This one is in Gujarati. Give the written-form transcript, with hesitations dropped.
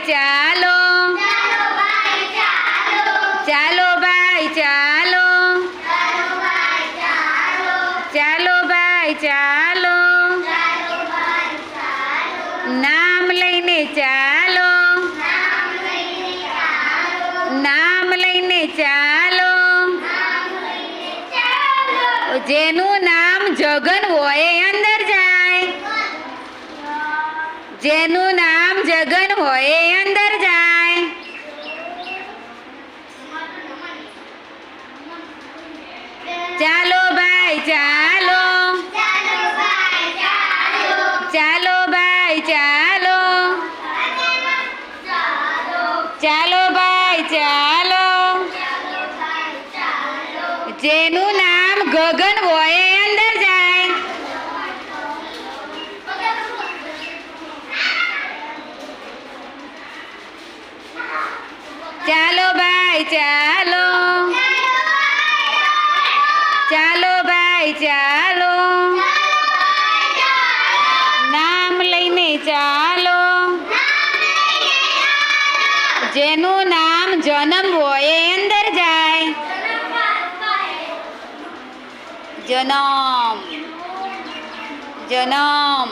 ચાલો, ચાલો ભાઈ ચાલો, ચાલો ભાઈ ચાલો, નામ લઈને ચાલો, નામ લઈને ચાલો, જેનું નામ જગન હોય એ અંદર જાય, જેનું નામ જગન હોય એ અંદર જાય. ચાલો ભાઈ ચાલો, ચાલો ભાઈ ચાલો, ચાલો ભાઈ ચાલો, જેનું નામ ગગન હોય એ અંદર જાય. ચાલો ભાઈ ચાલો, ચાલો ભાઈ ચાલો, નામ લઈને ચાલો, જેનું નામ જન્મ હોય એ અંદર જાય. જન્મ, જન્મ.